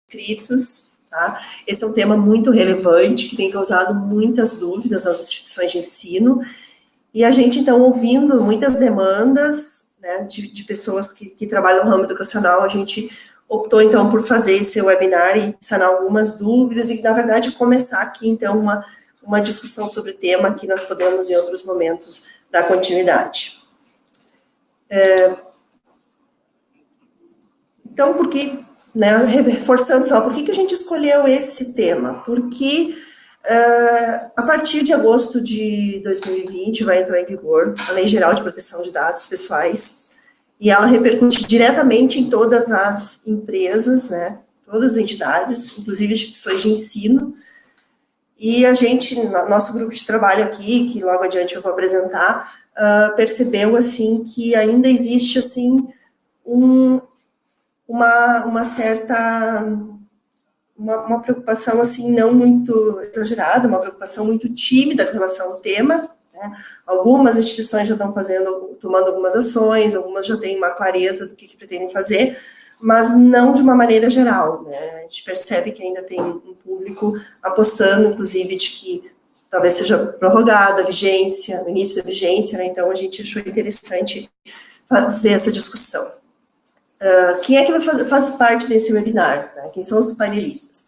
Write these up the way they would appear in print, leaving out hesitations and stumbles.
inscritos, tá? Esse é um tema muito relevante, que tem causado muitas dúvidas nas instituições de ensino, e a gente, então, ouvindo muitas demandas, né, de pessoas que trabalham no ramo educacional, a gente optou, então, por fazer esse webinar e sanar algumas dúvidas, e, na verdade, começar aqui, então, uma discussão sobre o tema, que nós podemos, em outros momentos, dar continuidade. Então, por que, né, reforçando só, por que a gente escolheu esse tema? Porque a partir de agosto de 2020 vai entrar em vigor a Lei Geral de Proteção de Dados Pessoais, e ela repercute diretamente em todas as empresas, né, todas as entidades, inclusive instituições de ensino, e a gente, nosso grupo de trabalho aqui, que logo adiante eu vou apresentar, percebeu, assim, que ainda existe, assim, uma certa, uma preocupação, assim, não muito exagerada, uma preocupação muito tímida com relação ao tema, né? Algumas instituições já estão tomando algumas ações, algumas já têm uma clareza do que pretendem fazer, mas não de uma maneira geral, né? A gente percebe que ainda tem um público apostando, inclusive, de que talvez seja prorrogada a vigência, no início da vigência, né? Então a gente achou interessante fazer essa discussão. Quem é que faz parte desse webinar? Né? Quem são os painelistas?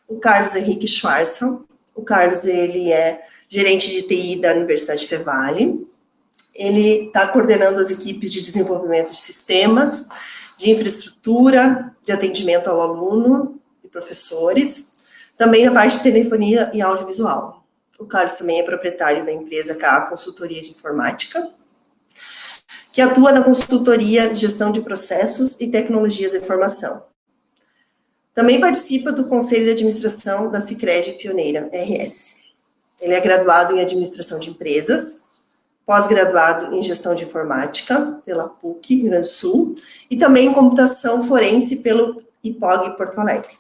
O Carlos Henrique Schwarzman. O Carlos, ele é gerente de TI da Universidade Fevale. Ele está coordenando as equipes de desenvolvimento de sistemas, de infraestrutura, de atendimento ao aluno e professores, também na parte de telefonia e audiovisual. O Carlos também é proprietário da empresa KA Consultoria de Informática, que atua na consultoria de gestão de processos e tecnologias da informação. Também participa do Conselho de Administração da Sicredi Pioneira RS. Ele é graduado em Administração de Empresas, pós-graduado em Gestão de Informática pela PUC, Rio Grande do Sul, e também em Computação Forense pelo IPOG Porto Alegre.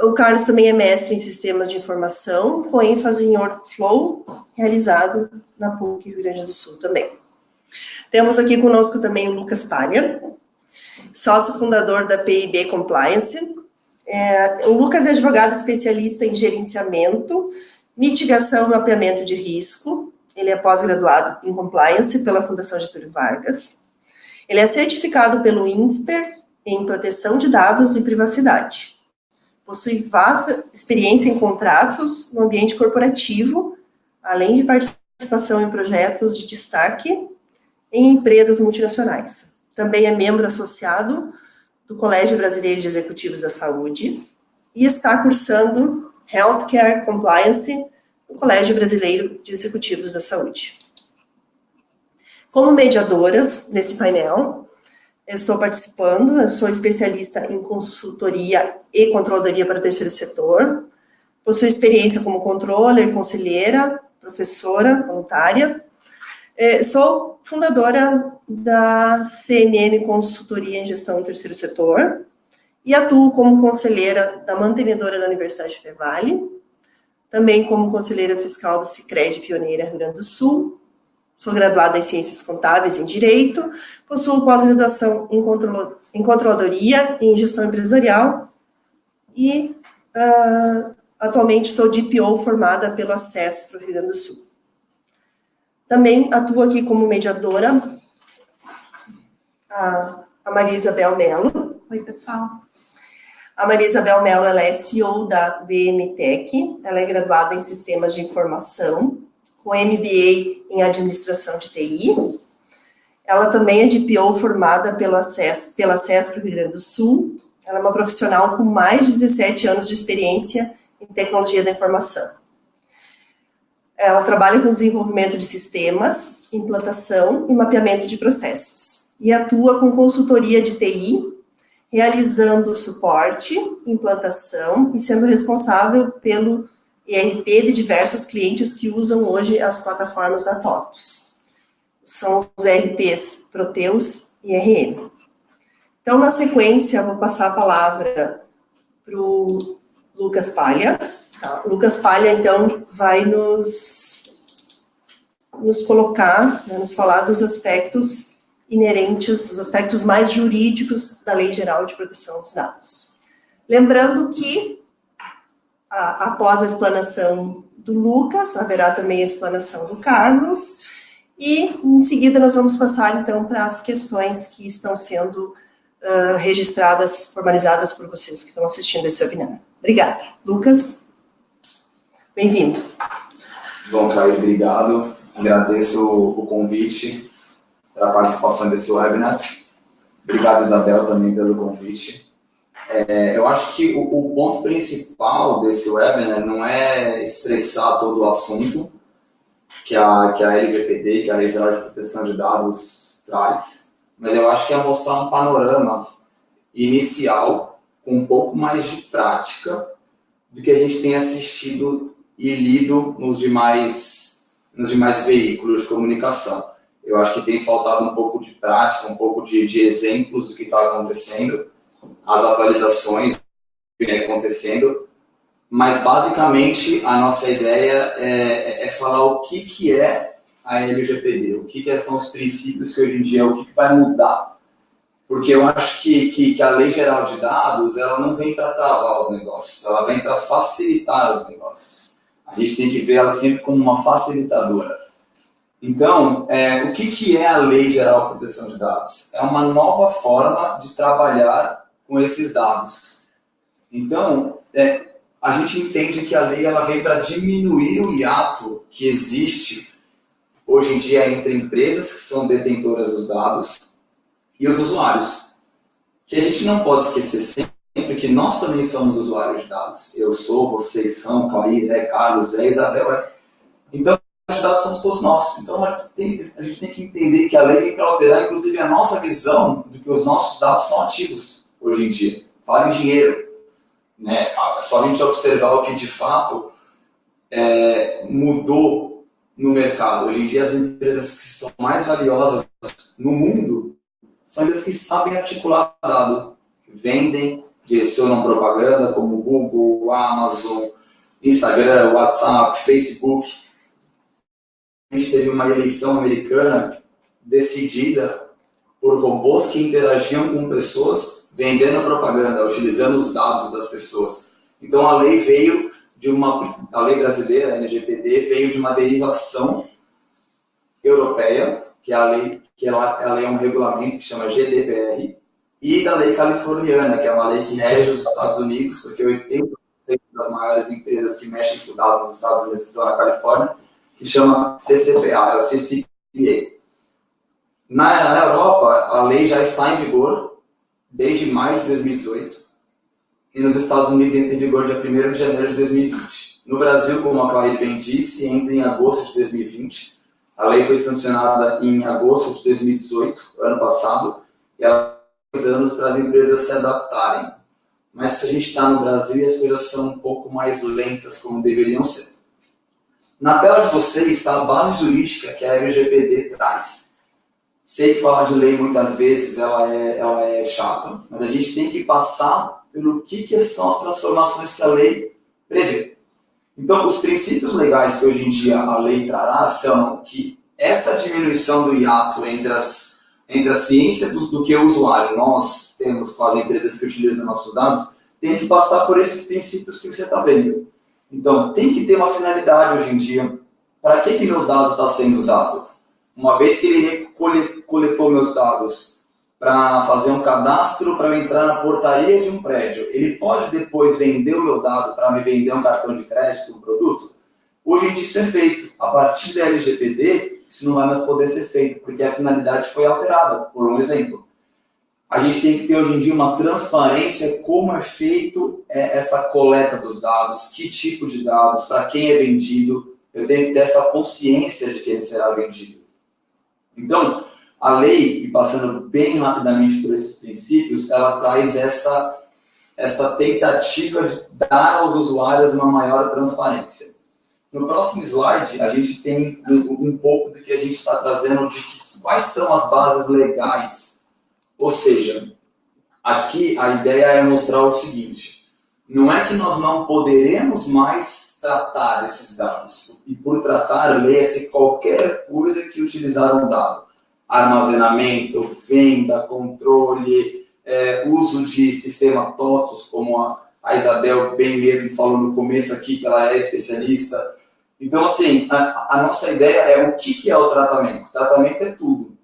O Carlos também é mestre em Sistemas de Informação, com ênfase em Workflow, realizado na PUC, Rio Grande do Sul também. Temos aqui conosco também o Lucas Palha, sócio fundador da PIB Compliance. O Lucas é advogado especialista em gerenciamento, mitigação e mapeamento de risco. Ele é pós-graduado em Compliance pela Fundação Getúlio Vargas. Ele é certificado pelo INSPER em proteção de dados e privacidade. Possui vasta experiência em contratos no ambiente corporativo, além de participação em projetos de destaque em empresas multinacionais. Também é membro associado do Colégio Brasileiro de Executivos da Saúde e está cursando Healthcare Compliance no Colégio Brasileiro de Executivos da Saúde. Como mediadoras nesse painel, eu estou participando, eu sou especialista em consultoria e controladoria para o terceiro setor, possuo experiência como controller, conselheira, professora, voluntária, sou fundadora da CMM Consultoria em Gestão do Terceiro Setor e atuo como conselheira da mantenedora da Universidade Fevale, também como conselheira fiscal da Sicredi Pioneira Rio Grande do Sul. Sou graduada em Ciências Contábeis e em Direito, possuo pós-graduação em Controladoria e em Gestão Empresarial e atualmente sou DPO formada pelo ACES para o Rio Grande do Sul. Também atuo aqui como mediadora a Maria Isabel Mello. Oi, pessoal. A Maria Isabel Mello, ela é CEO da BMTech, ela é graduada em Sistemas de Informação, com MBA em Administração de TI. Ela também é DPO formada pela CESP do Rio Grande do Sul. Ela é uma profissional com mais de 17 anos de experiência em tecnologia da informação. Ela trabalha com desenvolvimento de sistemas, implantação e mapeamento de processos. E atua com consultoria de TI, realizando suporte, implantação e sendo responsável pelo ERP de diversos clientes que usam hoje as plataformas da TOTUS. São os ERPs Proteus e RM. Então, na sequência, vou passar a palavra para o Lucas Palha. Tá? O Lucas Palha, então, vai nos colocar, né, nos falar dos aspectos inerentes, os aspectos mais jurídicos da Lei Geral de Proteção dos Dados. Lembrando que, após a explanação do Lucas, haverá também a explanação do Carlos, e em seguida nós vamos passar, então, para as questões que estão sendo registradas, formalizadas por vocês que estão assistindo esse webinar. Obrigada. Lucas, bem-vindo. Bom, Caio, obrigado. Agradeço o convite para a participação desse webinar. Obrigado, Isabel, também pelo convite. Eu acho que o ponto principal desse webinar não é estressar todo o assunto que a LGPD, que a Lei Geral de Proteção de Dados, traz, mas eu acho que é mostrar um panorama inicial com um pouco mais de prática do que a gente tem assistido e lido nos demais veículos de comunicação. Eu acho que tem faltado um pouco de prática, um pouco de exemplos do que está acontecendo, as atualizações que vem acontecendo, mas basicamente a nossa ideia é falar o que é a LGPD, o que são os princípios que hoje em dia, o que vai mudar. Porque eu acho que a Lei Geral de Dados, ela não vem para travar os negócios, ela vem para facilitar os negócios. A gente tem que ver ela sempre como uma facilitadora. Então, o que é a Lei Geral de Proteção de Dados? É uma nova forma de trabalhar com esses dados. Então, a gente entende que a lei ela vem para diminuir o hiato que existe hoje em dia entre empresas que são detentoras dos dados e os usuários. Que a gente não pode esquecer sempre que nós também somos usuários de dados. Eu sou, vocês são, Clair, Carlos, Isabel. Então, os dados somos todos nós. Então, a gente tem que entender que a lei vem para alterar, inclusive, a nossa visão de que os nossos dados são ativos hoje em dia. Fala em dinheiro. Né? É só a gente observar o que, de fato, mudou no mercado. Hoje em dia, as empresas que são mais valiosas no mundo são empresas que sabem articular dado. Vendem, direcionam propaganda, como Google, Amazon, Instagram, WhatsApp, Facebook. A gente teve uma eleição americana decidida por robôs que interagiam com pessoas vendendo propaganda, utilizando os dados das pessoas. Então a lei veio a lei brasileira, a LGPD, veio de uma derivação europeia, que a lei é um regulamento que chama GDPR, e da lei californiana, que é uma lei que rege os Estados Unidos, porque 80% das maiores empresas que mexem com dados nos Estados Unidos estão na Califórnia, que chama CCPA, é o CCPA. Na Europa, a lei já está em vigor desde maio de 2018, e nos Estados Unidos entra em vigor dia 1º de janeiro de 2020. No Brasil, como a Clair bem disse, entra em agosto de 2020. A lei foi sancionada em agosto de 2018, ano passado, e ela tem 2 anos para as empresas se adaptarem. Mas se a gente está no Brasil e as coisas são um pouco mais lentas como deveriam ser. Na tela de vocês está a base jurídica que a LGPD traz. Sei que falar de lei muitas vezes ela é chata, mas a gente tem que passar pelo que são as transformações que a lei prevê. Então, os princípios legais que hoje em dia a lei trará são que essa diminuição do hiato entre a ciência do que o usuário, nós temos com as empresas que utilizam nossos dados, tem que passar por esses princípios que você está vendo. Então, tem que ter uma finalidade hoje em dia. Para que meu dado está sendo usado? Uma vez que ele coletou meus dados para fazer um cadastro para eu entrar na portaria de um prédio, ele pode depois vender o meu dado para me vender um cartão de crédito, um produto? Hoje em dia isso é feito. A partir da LGPD, isso não vai mais poder ser feito, porque a finalidade foi alterada, por um exemplo. A gente tem que ter hoje em dia uma transparência como é feito essa coleta dos dados, que tipo de dados, para quem é vendido. Eu tenho que ter essa consciência de que ele será vendido. Então, a lei, e passando bem rapidamente por esses princípios, ela traz essa tentativa de dar aos usuários uma maior transparência. No próximo slide, a gente tem um pouco do que a gente está trazendo de quais são as bases legais. Ou seja, aqui a ideia é mostrar o seguinte: não é que nós não poderemos mais tratar esses dados. E por tratar, leia-se qualquer coisa que utilizar um dado. Armazenamento, venda, controle, uso de sistema TOTUS, como a Isabel bem mesmo falou no começo aqui, que ela é especialista. Então, assim, a nossa ideia é o que é o tratamento. O tratamento é tudo.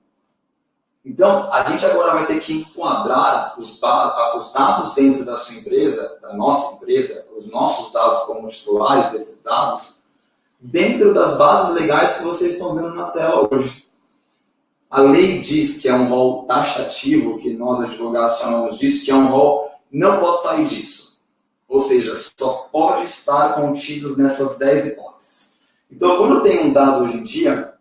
Então, a gente agora vai ter que enquadrar os dados dentro da sua empresa, da nossa empresa, os nossos dados como titulares desses dados, dentro das bases legais que vocês estão vendo na tela hoje. A lei diz que é um rol taxativo, que nós advogados chamamos disso, que é um rol, não pode sair disso. Ou seja, só pode estar contidos nessas 10 hipóteses. Então, quando eu tenho um dado hoje em dia,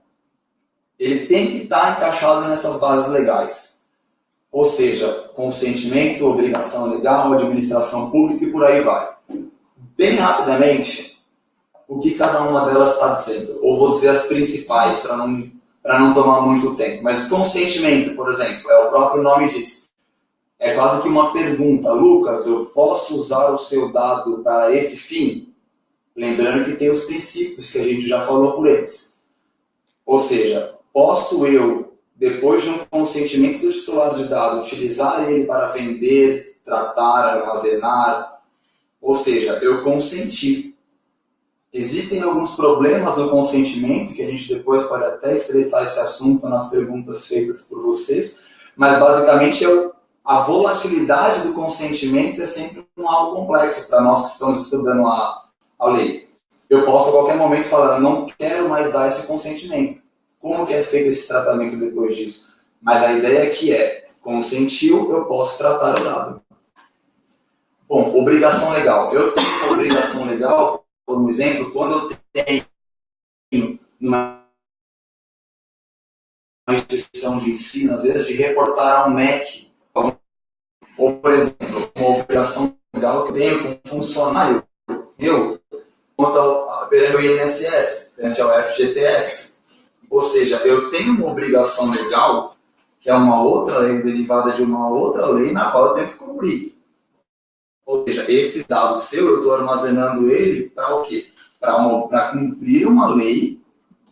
ele tem que estar encaixado nessas bases legais. Ou seja, consentimento, obrigação legal, administração pública e por aí vai. Bem rapidamente, o que cada uma delas está dizendo. Ou vou dizer as principais, para não tomar muito tempo. Mas consentimento, por exemplo, o próprio nome diz. É quase que uma pergunta. Lucas, eu posso usar o seu dado para esse fim? Lembrando que tem os princípios que a gente já falou por eles. Ou seja, posso eu, depois de um consentimento do titular de dado, utilizar ele para vender, tratar, armazenar? Ou seja, eu consenti. Existem alguns problemas no consentimento, que a gente depois pode até estressar esse assunto nas perguntas feitas por vocês, mas basicamente a volatilidade do consentimento é sempre algo complexo para nós que estamos estudando a lei. Eu posso a qualquer momento falar, não quero mais dar esse consentimento. Como que é feito esse tratamento depois disso? Mas a ideia aqui consentiu, eu posso tratar o dado. Bom, obrigação legal. Eu tenho uma obrigação legal, por exemplo, quando eu tenho uma instituição de ensino, às vezes, de reportar a um MEC. Ou, por exemplo, uma obrigação legal que eu tenho com um funcionário meu, perante o INSS, perante ao FGTS. Ou seja, eu tenho uma obrigação legal, que é uma outra lei derivada de uma outra lei, na qual eu tenho que cumprir. Ou seja, esse dado seu, eu estou armazenando ele para o quê? Para cumprir uma lei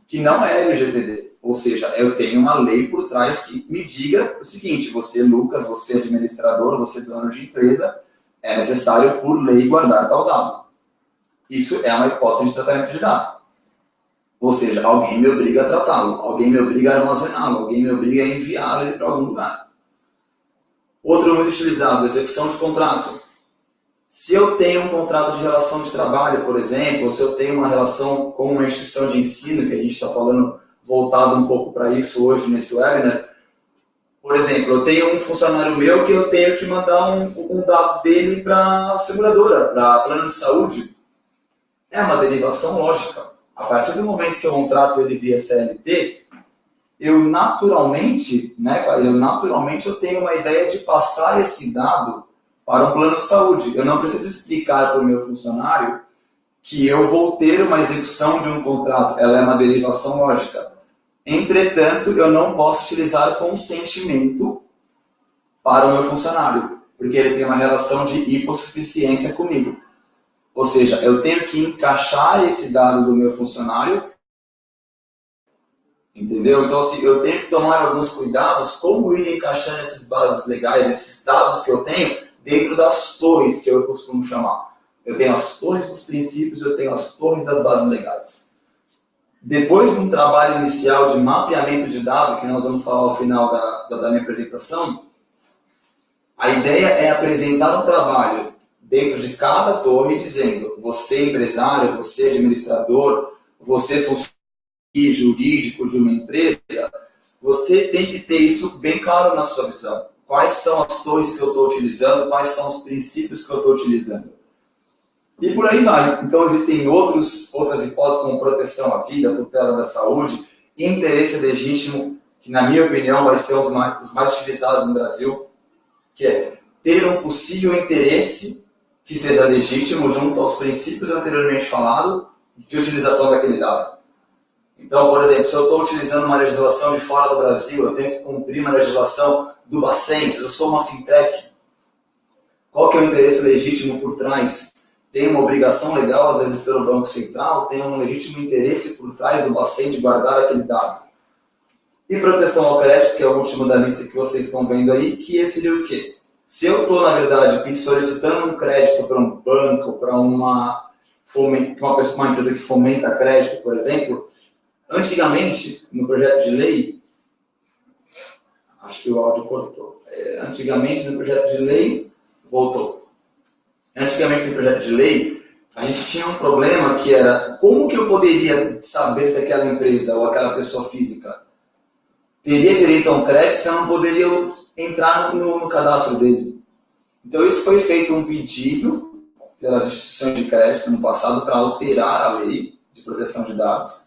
que não é LGPD. Ou seja, eu tenho uma lei por trás que me diga o seguinte, você, Lucas, você administrador, você dono de empresa, é necessário por lei guardar tal dado. Isso é uma hipótese de tratamento de dado. Ou seja, alguém me obriga a tratá-lo, alguém me obriga a armazená-lo, alguém me obriga a enviá-lo para algum lugar. Outro muito utilizado, execução de contrato. Se eu tenho um contrato de relação de trabalho, por exemplo, ou se eu tenho uma relação com uma instituição de ensino, que a gente está falando voltado um pouco para isso hoje nesse webinar, por exemplo, eu tenho um funcionário meu que eu tenho que mandar um dado dele para a seguradora, para plano de saúde. É uma derivação lógica. A partir do momento que eu contrato ele via CLT, eu naturalmente eu tenho uma ideia de passar esse dado para um plano de saúde. Eu não preciso explicar para o meu funcionário que eu vou ter uma execução de um contrato. Ela é uma derivação lógica. Entretanto, eu não posso utilizar consentimento para o meu funcionário, porque ele tem uma relação de hipossuficiência comigo. Ou seja, eu tenho que encaixar esse dado do meu funcionário, entendeu? Então, assim, eu tenho que tomar alguns cuidados, como ir encaixando essas bases legais, esses dados que eu tenho, dentro das torres, que eu costumo chamar. Eu tenho as torres dos princípios, eu tenho as torres das bases legais. Depois de um trabalho inicial de mapeamento de dados, que nós vamos falar ao final da minha apresentação, a ideia é apresentar um trabalho dentro de cada torre, dizendo, você empresário, você administrador, você funcionário jurídico de uma empresa, você tem que ter isso bem claro na sua visão. Quais são as torres que eu estou utilizando, quais são os princípios que eu estou utilizando. E por aí vai. Então existem outras hipóteses como proteção à vida, tutela da saúde, interesse legítimo, que na minha opinião vai ser os mais utilizados no Brasil, que é ter um possível interesse que seja legítimo junto aos princípios anteriormente falados de utilização daquele dado. Então, por exemplo, se eu estou utilizando uma legislação de fora do Brasil, eu tenho que cumprir uma legislação do Bacen, eu sou uma fintech. Qual que é o interesse legítimo por trás? Tem uma obrigação legal, às vezes, pelo Banco Central, tem um legítimo interesse por trás do Bacen de guardar aquele dado. E proteção ao crédito, que é o último da lista que vocês estão vendo aí, que seria o quê? Se eu estou, na verdade, solicitando um crédito para um banco, para uma empresa que fomenta crédito, por exemplo, antigamente, no projeto de lei, acho que o áudio cortou. Antigamente, no projeto de lei, voltou. Antigamente, no projeto de lei, a gente tinha um problema que era como que eu poderia saber se aquela empresa ou aquela pessoa física teria direito a um crédito se eu não poderia entrar no cadastro dele. Então, isso foi feito um pedido pelas instituições de crédito no passado para alterar a lei de proteção de dados,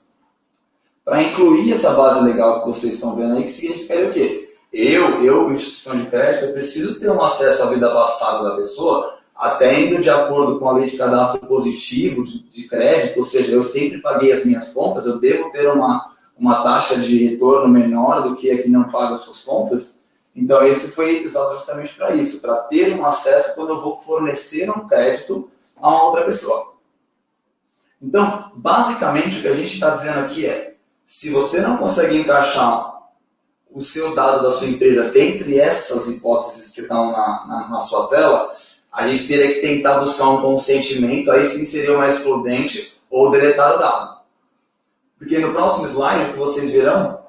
para incluir essa base legal que vocês estão vendo aí, que significaria o quê? Eu, instituição de crédito, eu preciso ter um acesso à vida passada da pessoa, até indo de acordo com a lei de cadastro positivo de crédito, ou seja, eu sempre paguei as minhas contas, eu devo ter uma taxa de retorno menor do que a que não paga as suas contas. Então, esse foi usado justamente para isso, para ter um acesso quando eu vou fornecer um crédito a uma outra pessoa. Então, basicamente, o que a gente está dizendo aqui é, se você não consegue encaixar o seu dado da sua empresa dentre essas hipóteses que estão na sua tela, a gente teria que tentar buscar um consentimento, aí sim seria o mais prudente, ou deletar o dado. Porque no próximo slide, o que vocês verão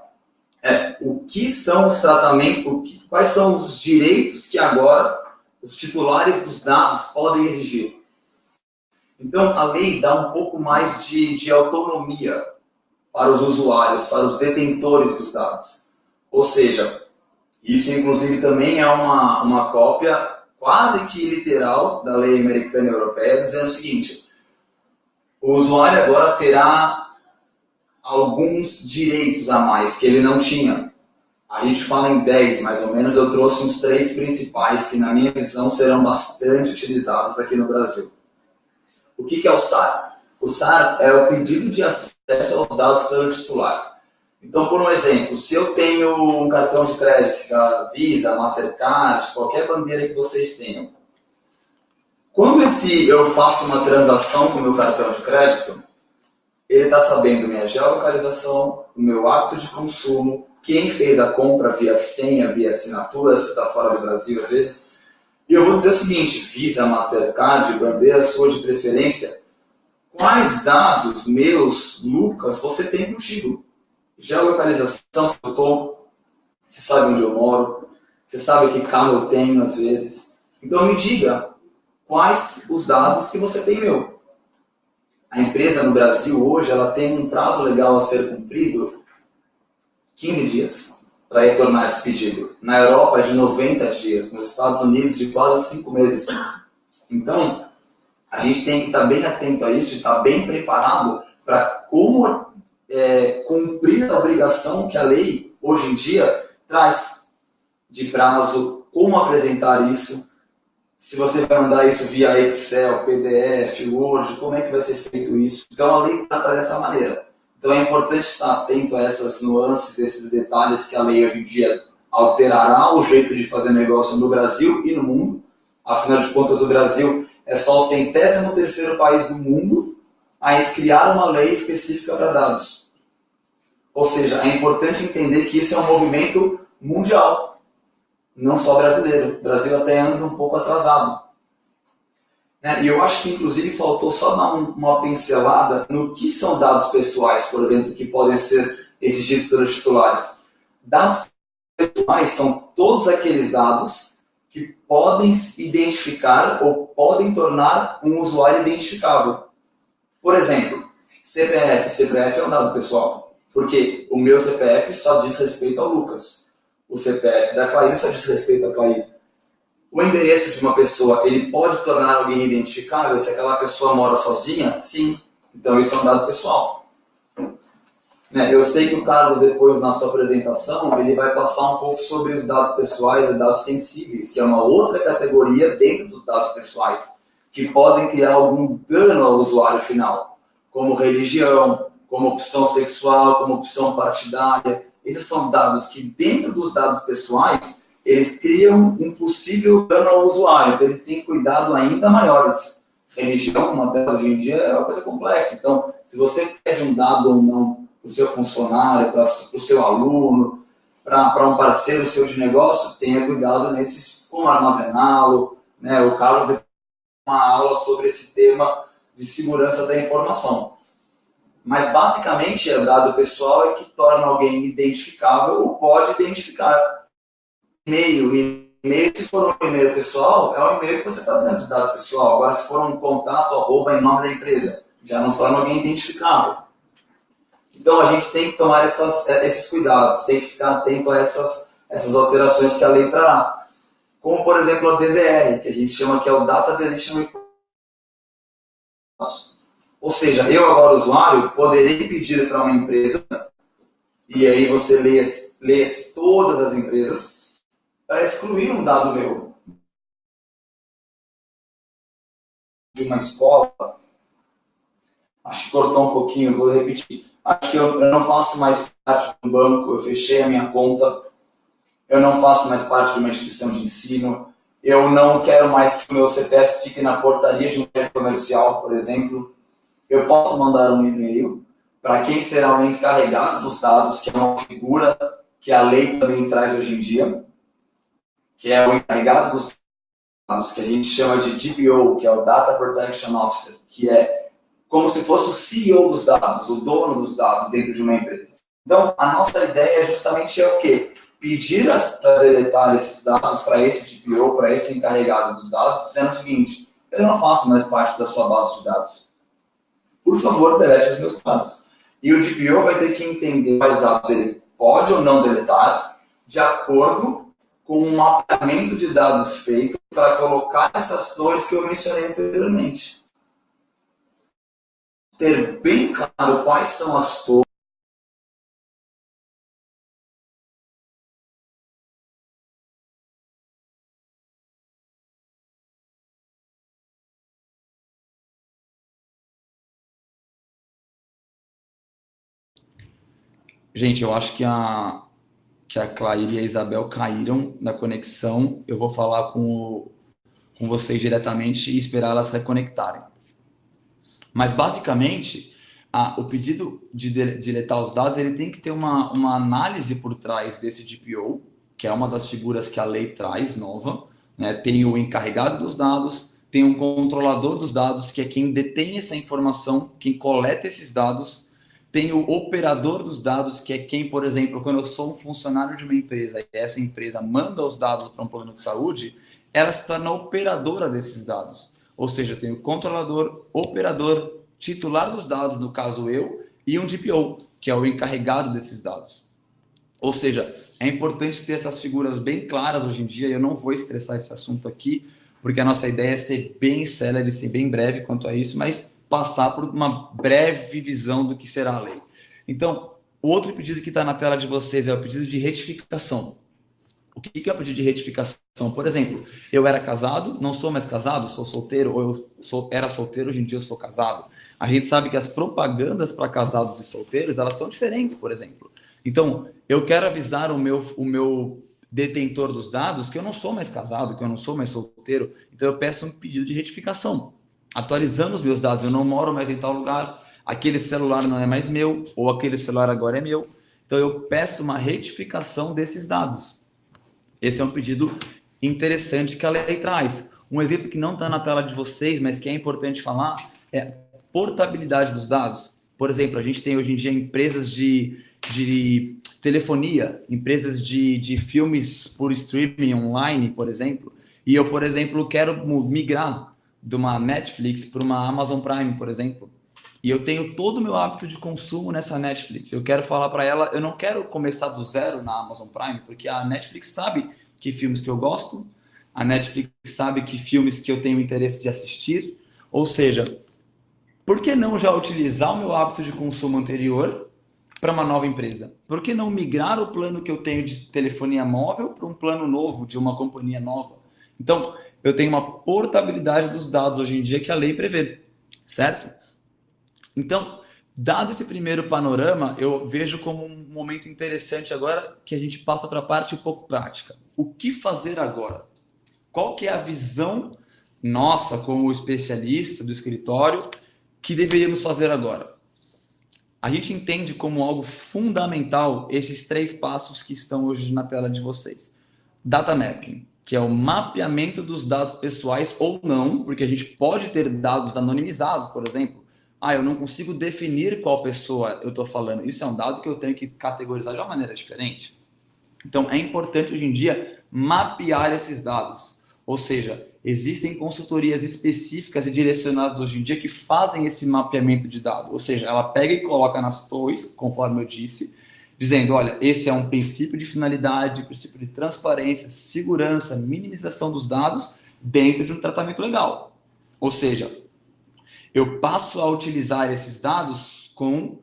é o que são os tratamentos, quais são os direitos que agora os titulares dos dados podem exigir. Então, a lei dá um pouco mais de autonomia para os usuários, para os detentores dos dados. Ou seja, isso inclusive também é uma cópia quase que literal da lei americana e europeia, dizendo o seguinte: o usuário agora terá alguns direitos a mais que ele não tinha. A gente fala em 10, mais ou menos, eu trouxe uns 3 principais que, na minha visão, serão bastante utilizados aqui no Brasil. O que é o SAR? O SAR é o pedido de acesso aos dados pelo titular. Então, por um exemplo, se eu tenho um cartão de crédito da Visa, Mastercard, qualquer bandeira que vocês tenham, quando eu faço uma transação com o meu cartão de crédito, ele está sabendo minha geolocalização, o meu hábito de consumo, quem fez a compra via senha, via assinatura, se está fora do Brasil às vezes. E eu vou dizer o seguinte: Visa, Mastercard, bandeira sua de preferência, quais dados meus, Lucas, você tem contigo? Geolocalização, se eu estou, você sabe onde eu moro, você sabe que carro eu tenho às vezes. Então me diga quais os dados que você tem meu. A empresa no Brasil hoje ela tem um prazo legal a ser cumprido 15 dias para retornar esse pedido. Na Europa é de 90 dias, nos Estados Unidos de quase 5 meses. Então, a gente tem que estar bem atento a isso, estar bem preparado para como cumprir a obrigação que a lei hoje em dia traz de prazo, como apresentar isso. Se você vai mandar isso via Excel, PDF, Word, como é que vai ser feito isso? Então, a lei trata dessa maneira. Então, é importante estar atento a essas nuances, esses detalhes que a lei hoje em dia alterará o jeito de fazer negócio no Brasil e no mundo. Afinal de contas, o Brasil é só o 113º país do mundo a criar uma lei específica para dados. Ou seja, é importante entender que isso é um movimento mundial, não só brasileiro. O Brasil até anda um pouco atrasado. E eu acho que, inclusive, faltou só dar uma pincelada no que são dados pessoais, por exemplo, que podem ser exigidos pelos titulares. Dados pessoais são todos aqueles dados que podem identificar ou podem tornar um usuário identificável. Por exemplo, CPF. CPF é um dado pessoal, porque o meu CPF só diz respeito ao Lucas. O CPF da Clair só diz respeito a Clair. O endereço de uma pessoa, ele pode tornar alguém identificável se aquela pessoa mora sozinha? Sim. Então, isso é um dado pessoal. Eu sei que o Carlos, depois, na sua apresentação, ele vai passar um pouco sobre os dados pessoais e dados sensíveis, que é uma outra categoria dentro dos dados pessoais, que podem criar algum dano ao usuário final, como religião, como opção sexual, como opção partidária. Esses são dados que, dentro dos dados pessoais, eles criam um possível dano ao usuário, então eles têm cuidado ainda maiores. Religião, uma delas hoje em dia, é uma coisa complexa. Então, se você pede um dado ou não para o seu funcionário, para o seu aluno, para um parceiro seu de negócio, tenha cuidado nesses como armazená-lo, né? O Carlos deu uma aula sobre esse tema de segurança da informação. Mas, basicamente, o dado pessoal é que torna alguém identificável ou pode identificar. E-mail, se for um e-mail pessoal, é um e-mail que você está dizendo de dado pessoal. Agora, se for um contato, @ em nome da empresa, já não torna alguém identificável. Então, a gente tem que tomar esses cuidados, tem que ficar atento a essas alterações que a lei trará. Como, por exemplo, a DDR, que a gente chama que é o Data Deletion Report. Ou seja, eu agora, usuário, poderei pedir para uma empresa, e aí você lê todas as empresas, para excluir um dado meu. De uma escola, acho que cortou um pouquinho, vou repetir. Acho que eu não faço mais parte do banco, eu fechei a minha conta, eu não faço mais parte de uma instituição de ensino, eu não quero mais que o meu CPF fique na portaria de um prédio comercial, por exemplo. Eu posso mandar um e-mail para quem será o encarregado dos dados, que é uma figura que a lei também traz hoje em dia, que é o encarregado dos dados, que a gente chama de DPO, que é o Data Protection Officer, que é como se fosse o CEO dos dados, o dono dos dados dentro de uma empresa. Então, a nossa ideia justamente é o quê? Pedir para deletar esses dados para esse DPO, para esse encarregado dos dados, dizendo o seguinte: eu não faço mais parte da sua base de dados. Por favor, delete os meus dados. E o DPO vai ter que entender quais dados ele pode ou não deletar, de acordo com um mapeamento de dados feito para colocar essas torres que eu mencionei anteriormente. Ter bem claro quais são as torres. Gente, eu acho que a Claire e a Isabel caíram na conexão. Eu vou falar com vocês diretamente e esperar elas se reconectarem. Mas, basicamente, o pedido de deletar os dados ele tem que ter uma análise por trás desse DPO, que é uma das figuras que a lei traz, nova. Né? Tem o encarregado dos dados, tem um controlador dos dados, que é quem detém essa informação, quem coleta esses dados. Tem o operador dos dados, que é quem, por exemplo, quando eu sou um funcionário de uma empresa e essa empresa manda os dados para um plano de saúde, ela se torna operadora desses dados. Ou seja, tem o controlador, operador, titular dos dados, no caso eu, e um DPO, que é o encarregado desses dados. Ou seja, é importante ter essas figuras bem claras hoje em dia, e eu não vou estressar esse assunto aqui, porque a nossa ideia é ser bem célere, ser bem breve quanto a isso, mas passar por uma breve visão do que será a lei. Então, o outro pedido que está na tela de vocês é o pedido de retificação. O que é o pedido de retificação? Por exemplo, eu era casado, não sou mais casado, sou solteiro, ou era solteiro, hoje em dia eu sou casado. A gente sabe que as propagandas para casados e solteiros, elas são diferentes, por exemplo. Então, eu quero avisar o meu detentor dos dados que eu não sou mais casado, que eu não sou mais solteiro, então eu peço um pedido de retificação, atualizando os meus dados. Eu não moro mais em tal lugar, aquele celular não é mais meu, ou aquele celular agora é meu. Então, eu peço uma retificação desses dados. Esse é um pedido interessante que a lei traz. Um exemplo que não está na tela de vocês, mas que é importante falar, é portabilidade dos dados. Por exemplo, a gente tem hoje em dia empresas de telefonia, empresas de filmes por streaming online, por exemplo, e eu, por exemplo, quero migrar de uma Netflix para uma Amazon Prime, por exemplo, e eu tenho todo o meu hábito de consumo nessa Netflix. Eu quero falar para ela, eu não quero começar do zero na Amazon Prime, porque a Netflix sabe que filmes que eu gosto, a Netflix sabe que filmes que eu tenho interesse de assistir, ou seja, por que não já utilizar o meu hábito de consumo anterior para uma nova empresa? Por que não migrar o plano que eu tenho de telefonia móvel para um plano novo, de uma companhia nova? Então, eu tenho uma portabilidade dos dados hoje em dia que a lei prevê, certo? Então, dado esse primeiro panorama, eu vejo como um momento interessante agora que a gente passa para a parte um pouco prática. O que fazer agora? Qual que é a visão nossa como especialista do escritório que deveríamos fazer agora? A gente entende como algo fundamental esses 3 passos que estão hoje na tela de vocês. Data mapping. que é o mapeamento dos dados pessoais ou não, porque a gente pode ter dados anonimizados, por exemplo. Eu não consigo definir qual pessoa eu estou falando. Isso é um dado que eu tenho que categorizar de uma maneira diferente. Então, é importante hoje em dia mapear esses dados. Ou seja, existem consultorias específicas e direcionadas hoje em dia que fazem esse mapeamento de dados. Ou seja, ela pega e coloca nas torres, conforme eu disse, dizendo, olha, esse é um princípio de finalidade, princípio de transparência, segurança, minimização dos dados dentro de um tratamento legal. Ou seja, eu passo a utilizar esses dados com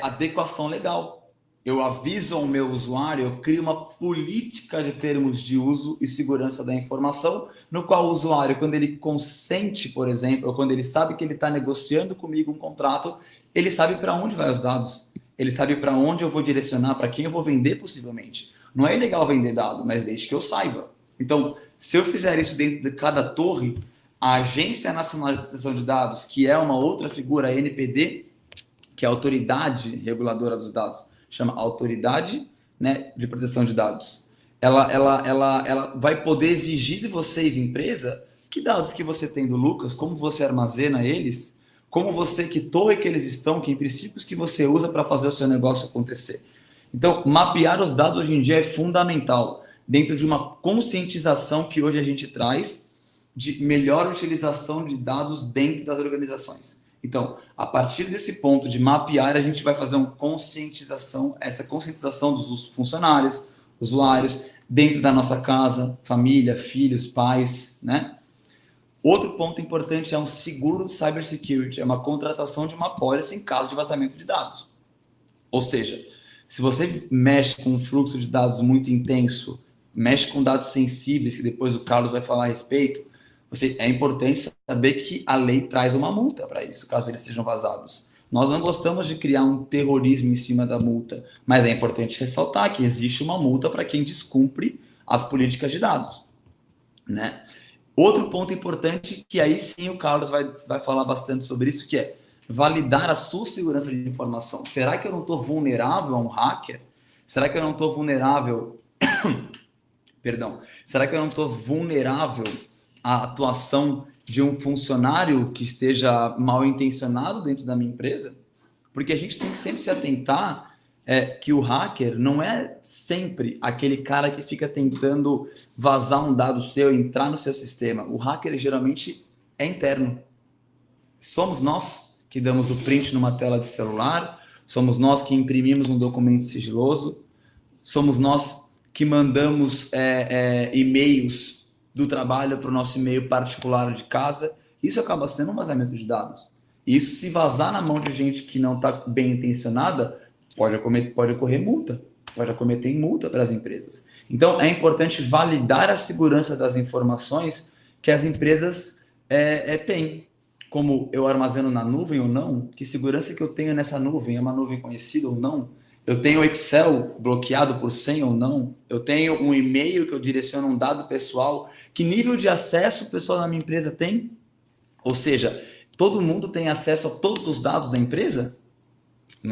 adequação legal. Eu aviso ao meu usuário, eu crio uma política de termos de uso e segurança da informação, no qual o usuário, quando ele consente, por exemplo, ou quando ele sabe que ele está negociando comigo um contrato, ele sabe para onde vai os dados. Ele sabe para onde eu vou direcionar, para quem eu vou vender possivelmente. Não é ilegal vender dado, mas desde que eu saiba. Então, se eu fizer isso dentro de cada torre, a Agência Nacional de Proteção de Dados, que é uma outra figura, a NPD, que é a Autoridade Reguladora dos Dados, chama Autoridade, né, de Proteção de Dados. Ela vai poder exigir de vocês, empresa, que dados que você tem do Lucas, como você armazena eles, como você, que torre que eles estão, que princípios que você usa para fazer o seu negócio acontecer. Então, mapear os dados hoje em dia é fundamental, dentro de uma conscientização que hoje a gente traz de melhor utilização de dados dentro das organizações. Então, a partir desse ponto de mapear, a gente vai fazer uma conscientização, essa conscientização dos funcionários, usuários, dentro da nossa casa, família, filhos, pais, né? Outro ponto importante é um seguro de cybersecurity, é uma contratação de uma pólice em caso de vazamento de dados. Ou seja, se você mexe com um fluxo de dados muito intenso, mexe com dados sensíveis, que depois o Carlos vai falar a respeito, é importante saber que a lei traz uma multa para isso, caso eles sejam vazados. Nós não gostamos de criar um terrorismo em cima da multa, mas é importante ressaltar que existe uma multa para quem descumpre as políticas de dados, né? Outro ponto importante, que aí sim o Carlos vai falar bastante sobre isso, que é validar a sua segurança de informação. Será que eu não estou vulnerável a um hacker? Será que eu não estou vulnerável... Perdão. Será que eu não estou vulnerável à atuação de um funcionário que esteja mal intencionado dentro da minha empresa? Porque a gente tem que sempre se atentar que o hacker não é sempre aquele cara que fica tentando vazar um dado seu, entrar no seu sistema. O hacker geralmente é interno. Somos nós que damos o print numa tela de celular, somos nós que imprimimos um documento sigiloso, somos nós que mandamos e-mails do trabalho para o nosso e-mail particular de casa. Isso acaba sendo um vazamento de dados. E isso, se vazar na mão de gente que não está bem intencionada, pode ocorrer multa, pode acometer multa para as empresas. Então, é importante validar a segurança das informações que as empresas têm. Como eu armazeno na nuvem ou não, que segurança que eu tenho nessa nuvem, é uma nuvem conhecida ou não, eu tenho o Excel bloqueado por senha ou não, eu tenho um e-mail que eu direciono um dado pessoal, que nível de acesso o pessoal da minha empresa tem? Ou seja, todo mundo tem acesso a todos os dados da empresa?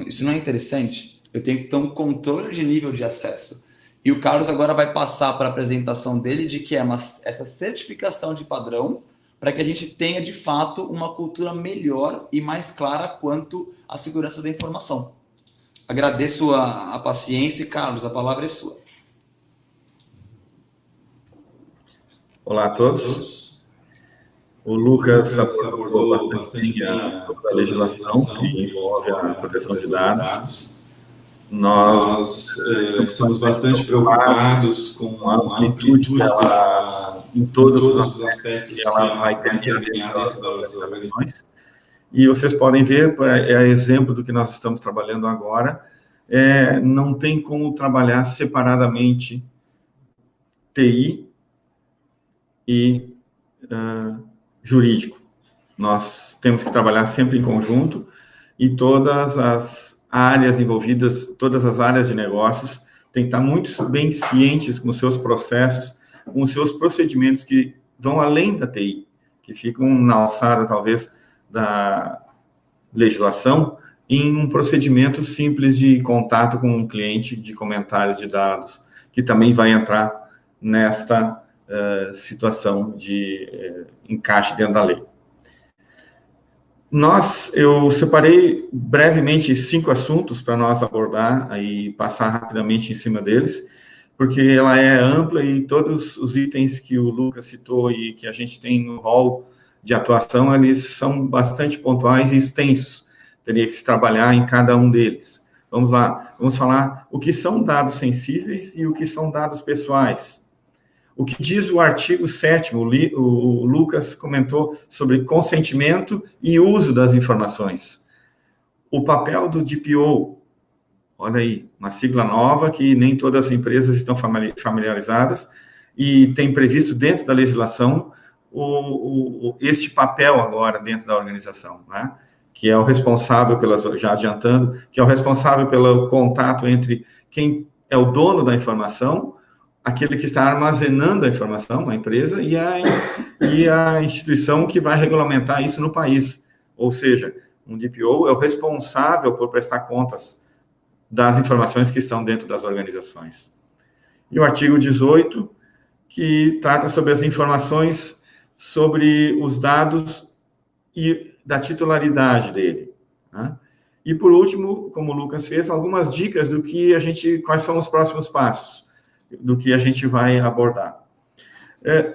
Isso não é interessante? Eu tenho que ter um controle de nível de acesso. E o Carlos agora vai passar para a apresentação dele de que essa certificação de padrão para que a gente tenha, de fato, uma cultura melhor e mais clara quanto à segurança da informação. Agradeço a paciência e, Carlos, a palavra é sua. Olá a todos. O Lucas abordou bastante a legislação que envolve a proteção de dados. Nós estamos bastante preocupados com a amplitude dela, em todos os aspectos que ela vai permear dentro das organizações. E vocês podem ver, exemplo do que nós estamos trabalhando agora, não tem como trabalhar separadamente TI e jurídico. Nós temos que trabalhar sempre em conjunto e todas as áreas envolvidas, todas as áreas de negócios têm que estar muito bem cientes com os seus processos, com os seus procedimentos que vão além da TI, que ficam na alçada, talvez, da legislação, em um procedimento simples de contato com um cliente, de comentários de dados, que também vai entrar nesta situação de encaixe dentro da lei. Eu separei brevemente 5 assuntos para nós abordar e passar rapidamente em cima deles, porque ela é ampla e todos os itens que o Lucas citou e que a gente tem no rol de atuação, eles são bastante pontuais e extensos. Teria que se trabalhar em cada um deles. Vamos lá, vamos falar o que são dados sensíveis e o que são dados pessoais. O que diz o artigo 7º, o Lucas comentou sobre consentimento e uso das informações. O papel do DPO, olha aí, uma sigla nova que nem todas as empresas estão familiarizadas e tem previsto dentro da legislação este papel agora dentro da organização, né? Que é o responsável já adiantando, que é o responsável pelo contato entre quem é o dono da informação, aquele que está armazenando a informação, a empresa, e a instituição que vai regulamentar isso no país. Ou seja, um DPO é o responsável por prestar contas das informações que estão dentro das organizações. E o artigo 18, que trata sobre as informações sobre os dados e da titularidade dele, né? E, por último, como o Lucas fez, algumas dicas do que quais são os próximos passos, do que a gente vai abordar.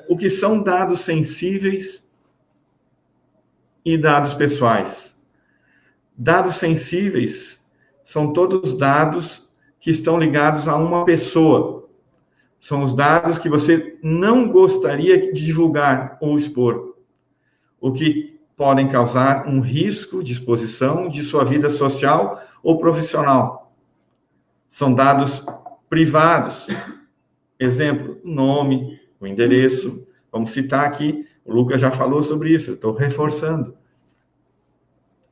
O que são dados sensíveis e dados pessoais? Dados sensíveis são todos os dados que estão ligados a uma pessoa. São os dados que você não gostaria de divulgar ou expor, o que podem causar um risco de exposição de sua vida social ou profissional. São dados privados. Exemplo, o nome, o endereço. Vamos citar aqui, o Lucas já falou sobre isso, eu estou reforçando.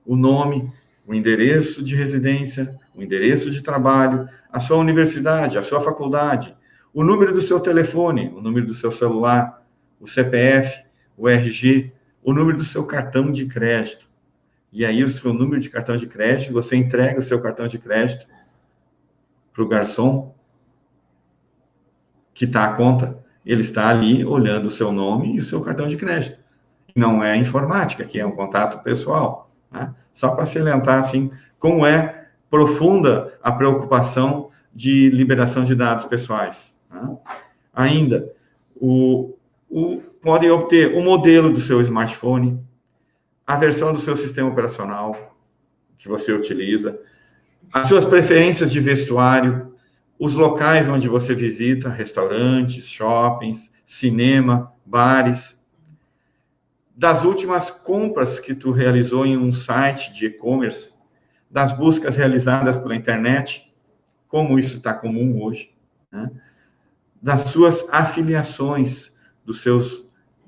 O nome, o endereço de residência, o endereço de trabalho, a sua universidade, a sua faculdade, o número do seu telefone, o número do seu celular, o CPF, o RG, o número do seu cartão de crédito. E aí, o seu número de cartão de crédito, você entrega o seu cartão de crédito para o garçom, que está a conta, ele está ali olhando o seu nome e o seu cartão de crédito. Não é informática, que é um contato pessoal, né? Só para salientar, assim, como é profunda a preocupação de liberação de dados pessoais, né? Ainda, pode obter o modelo do seu smartphone, a versão do seu sistema operacional que você utiliza, as suas preferências de vestuário, os locais onde você visita, restaurantes, shoppings, cinema, bares, das últimas compras que tu realizou em um site de e-commerce, das buscas realizadas pela internet, como isso está comum hoje, né? Das suas afiliações,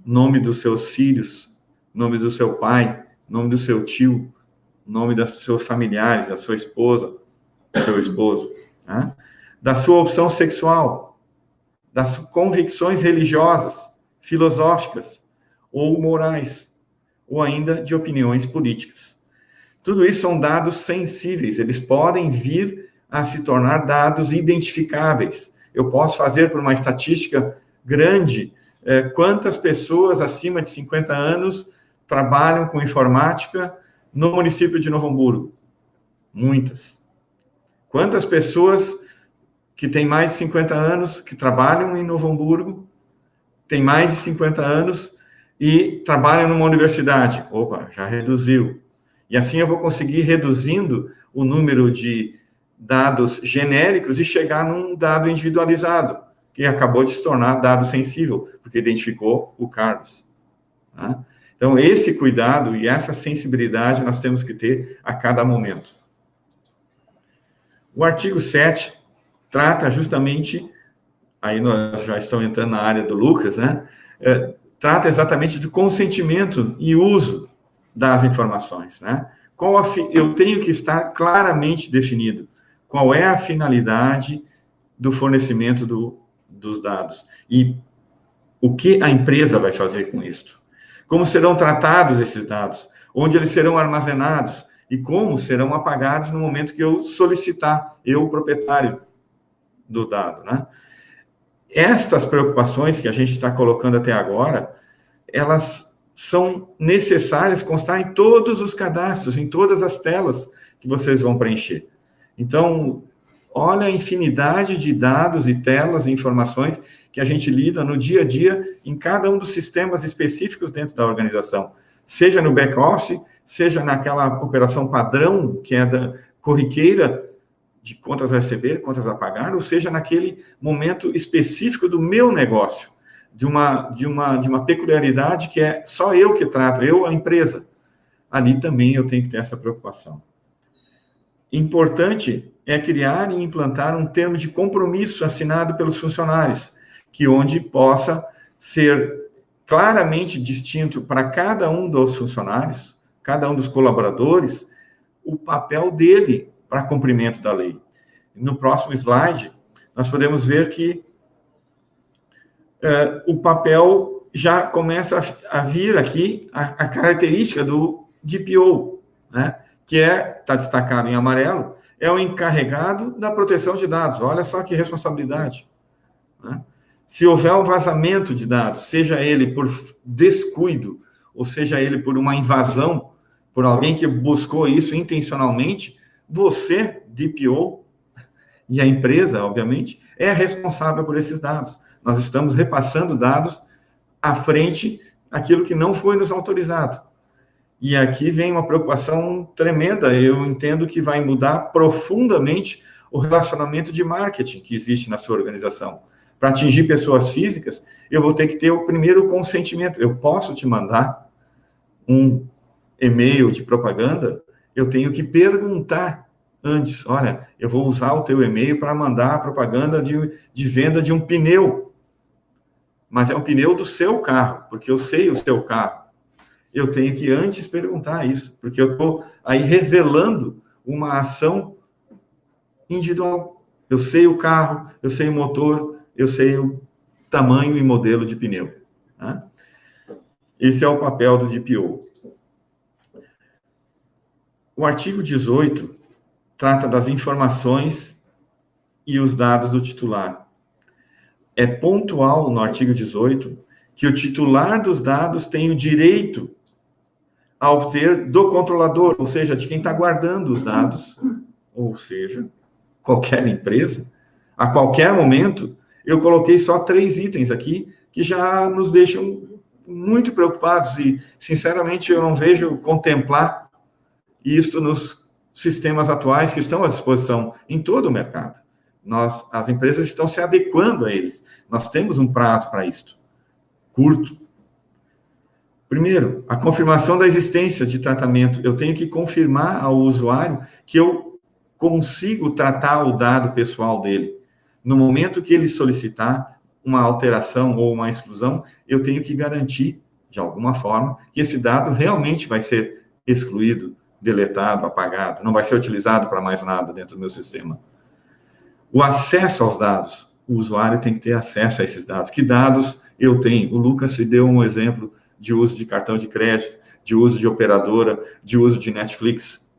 nome dos seus filhos, nome do seu pai, nome do seu tio, nome dos seus familiares, da sua esposa, do seu esposo, né? Da sua opção sexual, das convicções religiosas, filosóficas ou morais, ou ainda de opiniões políticas. Tudo isso são dados sensíveis, eles podem vir a se tornar dados identificáveis. Eu posso fazer por uma estatística grande quantas pessoas acima de 50 anos trabalham com informática no município de Novo Hamburgo. Muitas. Quantas pessoas que têm mais de 50 anos, que trabalham em Novo Hamburgo, têm mais de 50 anos e trabalham numa universidade? Opa, já reduziu. E assim eu vou conseguir reduzindo o número de dados genéricos e chegar num dado individualizado, que acabou de se tornar dado sensível, porque identificou o Carlos. Tá? Então, esse cuidado e essa sensibilidade nós temos que ter a cada momento. O artigo 7 trata justamente, aí nós já estamos entrando na área do Lucas, né? Trata exatamente do consentimento e uso das informações, né? Eu tenho que estar claramente definido qual é a finalidade do fornecimento dos dados e o que a empresa vai fazer com isso. Como serão tratados esses dados, onde eles serão armazenados e como serão apagados no momento que eu solicitar, eu, proprietário do dado, né? estas preocupações que a gente está colocando até agora, elas são necessárias constar em todos os cadastros, em todas as telas que vocês vão preencher. Então, olha a infinidade de dados e telas e informações que a gente lida no dia a dia em cada um dos sistemas específicos dentro da organização, seja no back-office, seja naquela operação padrão, que é da corriqueira, de contas a receber, contas a pagar, ou seja, naquele momento específico do meu negócio, de uma peculiaridade que é só eu que trato, eu, a empresa. Ali também eu tenho que ter essa preocupação. Importante é criar e implantar um termo de compromisso assinado pelos funcionários, que onde possa ser claramente distinto para cada um dos funcionários, cada um dos colaboradores, o papel dele para cumprimento da lei. No próximo slide, nós podemos ver que o papel já começa a vir aqui a característica do DPO, né? Que está destacado em amarelo, é o encarregado da proteção de dados. Olha só que responsabilidade, né? Se houver um vazamento de dados, seja ele por descuido, ou seja ele por uma invasão, por alguém que buscou isso intencionalmente, você, DPO, e a empresa, obviamente, é responsável por esses dados. Nós estamos repassando dados à frente aquilo que não foi nos autorizado. E aqui vem uma preocupação tremenda. Eu entendo que vai mudar profundamente o relacionamento de marketing que existe na sua organização. Para atingir pessoas físicas, eu vou ter que ter o primeiro consentimento. Eu posso te mandar um e-mail de propaganda, eu tenho que perguntar antes, olha, eu vou usar o teu e-mail para mandar a propaganda de venda de um pneu, mas é um pneu do seu carro, porque eu sei o seu carro. Eu tenho que antes perguntar isso, porque eu estou aí revelando uma ação individual. Eu sei o carro, eu sei o motor, eu sei o tamanho e modelo de pneu, né? Esse é o papel do DPO. O artigo 18 trata das informações e os dados do titular. É pontual no artigo 18 que o titular dos dados tem o direito a obter do controlador, ou seja, de quem está guardando os dados, ou seja, qualquer empresa, a qualquer momento. Eu coloquei só 3 itens aqui que já nos deixam muito preocupados e, sinceramente, eu não vejo contemplar isto nos sistemas atuais que estão à disposição em todo o mercado. As empresas estão se adequando a eles. Nós temos um prazo para isto, curto. Primeiro, a confirmação da existência de tratamento. Eu tenho que confirmar ao usuário que eu consigo tratar o dado pessoal dele. No momento que ele solicitar uma alteração ou uma exclusão, eu tenho que garantir, de alguma forma, que esse dado realmente vai ser excluído, deletado, apagado, não vai ser utilizado para mais nada dentro do meu sistema. O acesso aos dados. O usuário tem que ter acesso a esses dados. Que dados eu tenho? O Lucas se deu um exemplo de uso de cartão de crédito, de uso de operadora, de uso de Netflix.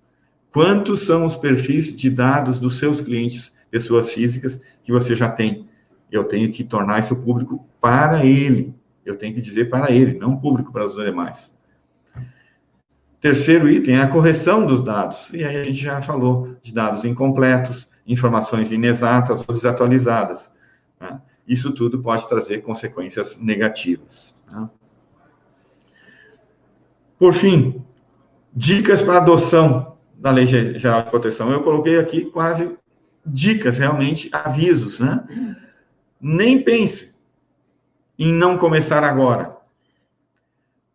Quantos são os perfis de dados dos seus clientes, pessoas físicas, que você já tem? Eu tenho que tornar isso público para ele. Eu tenho que dizer para ele, não público para os demais. Terceiro item é a correção dos dados. E aí a gente já falou de dados incompletos, informações inexatas ou desatualizadas, né? Isso tudo pode trazer consequências negativas, né? Por fim, dicas para adoção da Lei Geral de Proteção. Eu coloquei aqui quase dicas, realmente, avisos, né? Nem pense em não começar agora.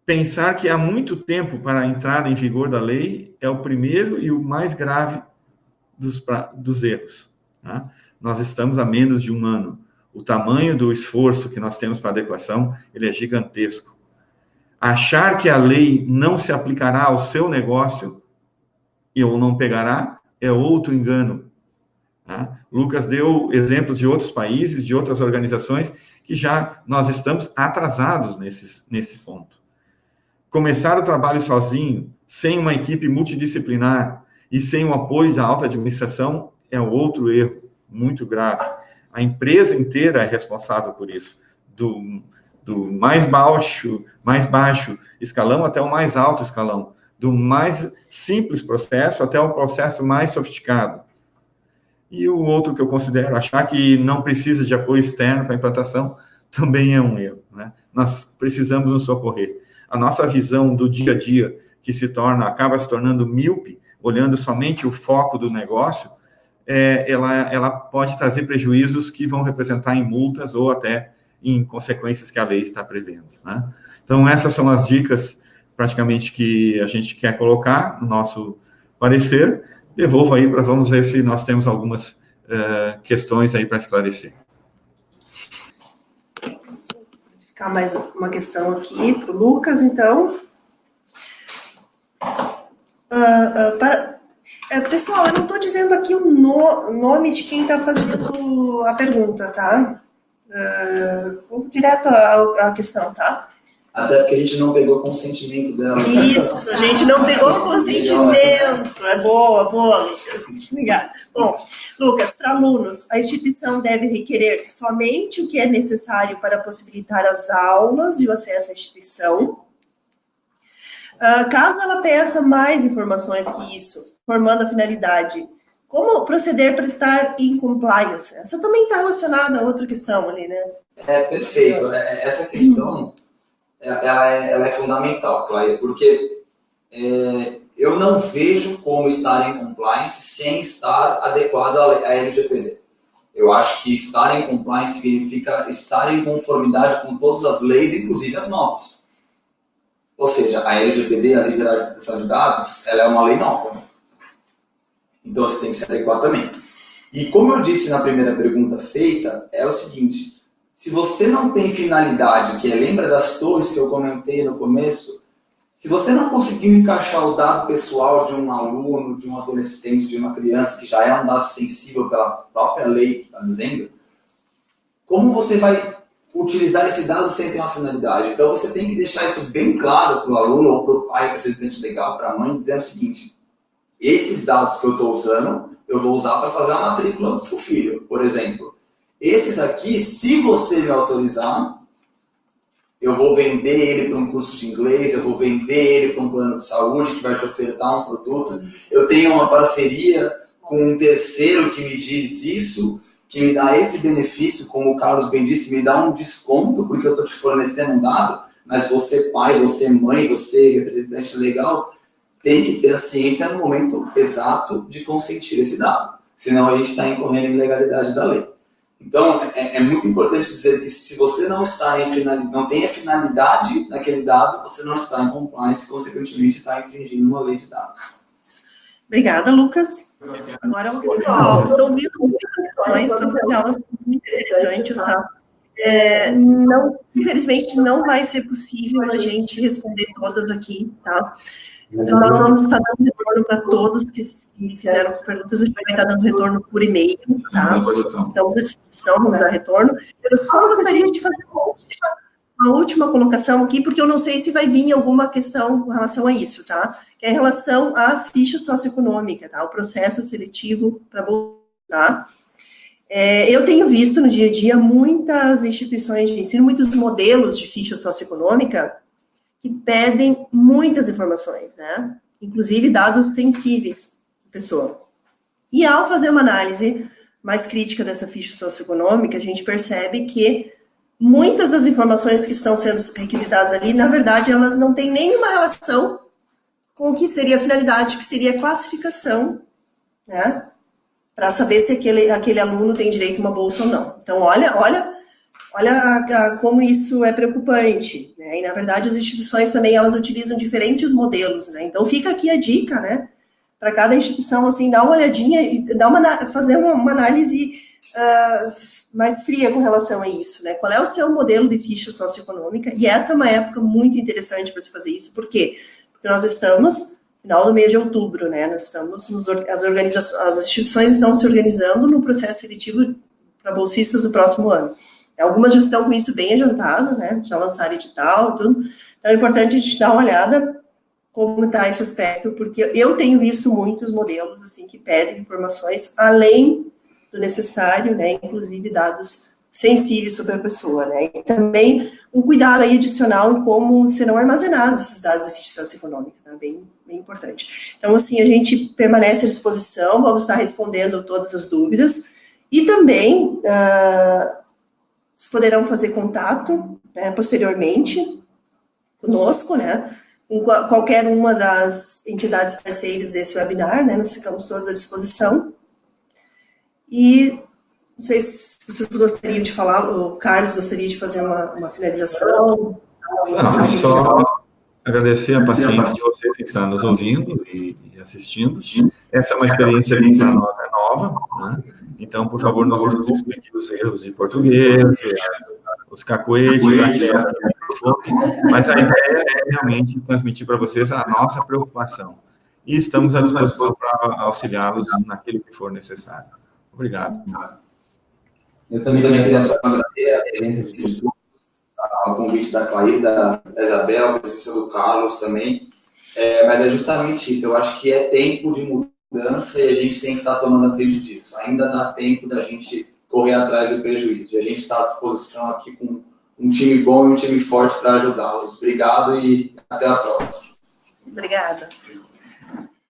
Pensar que há muito tempo para a entrada em vigor da lei é o primeiro e o mais grave dos erros, tá? Nós estamos a menos de 1 ano. O tamanho do esforço que nós temos para adequação, ele é gigantesco. Achar que a lei não se aplicará ao seu negócio ou não pegará é outro engano, tá? Lucas deu exemplos de outros países, de outras organizações, que já nós estamos atrasados nesse ponto. Começar o trabalho sozinho, sem uma equipe multidisciplinar e sem o apoio da alta administração, é outro erro muito grave. A empresa inteira é responsável por isso, do mais baixo escalão até o mais alto escalão, do mais simples processo até o processo mais sofisticado. E o outro que eu considero, achar que não precisa de apoio externo para a implantação, também é um erro, né? Nós precisamos nos socorrer. A nossa visão do dia a dia, que acaba se tornando míope, olhando somente o foco do negócio, ela pode trazer prejuízos que vão representar em multas ou até em consequências que a lei está prevendo, né? Então, essas são as dicas, praticamente, que a gente quer colocar no nosso parecer. Devolvo aí vamos ver se nós temos algumas questões aí para esclarecer. Vou ficar mais uma questão aqui para o Lucas, então. Pessoal, eu não estou dizendo aqui o nome de quem está fazendo a pergunta, tá? Vamos direto à questão, tá? Até porque a gente não pegou consentimento dela. Isso, a gente não pegou consentimento. É boa, Lucas. Obrigada. Bom, Lucas, para alunos, a instituição deve requerer somente o que é necessário para possibilitar as aulas e o acesso à instituição. Caso ela peça mais informações que isso, formando a finalidade, como proceder para estar em compliance? Essa também está relacionada a outra questão ali, né? Perfeito. Essa questão, ela é fundamental, Cláudia, porque eu não vejo como estar em compliance sem estar adequado à LGPD. Eu acho que estar em compliance significa estar em conformidade com todas as leis, inclusive as novas. Ou seja, a LGPD, a Lei Geral de Proteção de Dados, ela é uma lei nova. Então, você tem que se adequar também. E como eu disse na primeira pergunta feita, é o seguinte: se você não tem finalidade, que lembra das torres que eu comentei no começo, se você não conseguiu encaixar o dado pessoal de um aluno, de um adolescente, de uma criança, que já é um dado sensível pela própria lei que está dizendo, como você vai utilizar esse dado sem ter uma finalidade? Então, você tem que deixar isso bem claro para o aluno, ou para o pai, representante legal, para a mãe, dizendo o seguinte: esses dados que eu estou usando, eu vou usar para fazer a matrícula do seu filho, por exemplo. Esses aqui, se você me autorizar, eu vou vender ele para um curso de inglês, eu vou vender ele para um plano de saúde que vai te ofertar um produto. Eu tenho uma parceria com um terceiro que me diz isso, que me dá esse benefício, como o Carlos bem disse, me dá um desconto porque eu estou te fornecendo um dado, mas você pai, você mãe, você representante legal, tem que ter a ciência no momento exato de consentir esse dado. Senão a gente está incorrendo em ilegalidade da lei. Então, é muito importante dizer que se você não tem a finalidade naquele dado, você não está em compliance, consequentemente está infringindo uma lei de dados. Obrigada, Lucas. Agora, pessoal, estou ouvindo muitas questões, todas elas muito interessantes, tá? Infelizmente, não vai ser possível a gente responder todas aqui, tá? Nós vamos estar dando retorno para todos que fizeram perguntas, a gente vai estar dando retorno por e-mail, tá? Estamos à disposição, vamos dar retorno. Eu só gostaria de fazer uma última colocação aqui, porque eu não sei se vai vir alguma questão com relação a isso, tá? Que é em relação à ficha socioeconômica, tá? O processo seletivo para bolsa, tá? Eu tenho visto no dia a dia muitas instituições de ensino, muitos modelos de ficha socioeconômica que pedem muitas informações, né? Inclusive dados sensíveis da pessoa. E ao fazer uma análise mais crítica dessa ficha socioeconômica, a gente percebe que muitas das informações que estão sendo requisitadas ali, na verdade, elas não têm nenhuma relação com o que seria a finalidade, que seria a classificação, né? Para saber se aquele aluno tem direito a uma bolsa ou não. Então, olha como isso é preocupante, né? E, na verdade, as instituições também, elas utilizam diferentes modelos, né? Então, fica aqui a dica, né? Para cada instituição, assim, dar uma olhadinha e fazer uma análise mais fria com relação a isso, né? Qual é o seu modelo de ficha socioeconômica? E essa é uma época muito interessante para se fazer isso. Por quê? Porque nós estamos no final do mês de outubro, né? Nós estamos, as instituições estão se organizando no processo seletivo para bolsistas do próximo ano. Algumas já estão com isso bem adiantado, né? Já lançaram edital e tudo. Então, é importante a gente dar uma olhada como está esse aspecto, porque eu tenho visto muitos modelos, assim, que pedem informações além do necessário, né, inclusive dados sensíveis sobre a pessoa, né, e também um cuidado aí adicional em como serão armazenados esses dados da ficha socioeconômica, tá, bem importante. Então, assim, a gente permanece à disposição, vamos estar respondendo todas as dúvidas, e também poderão fazer contato, né, posteriormente conosco, né, com qualquer uma das entidades parceiras desse webinar, né, nós ficamos todos à disposição. E não sei se vocês gostariam de falar, o Carlos gostaria de fazer uma finalização. Só agradecer a paciência de vocês que estão nos ouvindo e assistindo. Essa é uma experiência que para nós é nova, né? Então, por favor, nos desculpem os erros de português, os cacuetes, mas a ideia é realmente transmitir para vocês a nossa preocupação. E estamos à disposição para auxiliá-los naquilo que for necessário. Obrigado. Eu também queria só agradecer a presença de todos, ao convite da Clair, da Isabel, a presença do Carlos também. Mas é justamente isso, eu acho que é tempo de mudança e a gente tem que estar tomando a frente disso. Ainda dá tempo da gente correr atrás do prejuízo. E a gente está à disposição aqui com um time bom e um time forte para ajudá-los. Obrigado e até a próxima. Obrigada.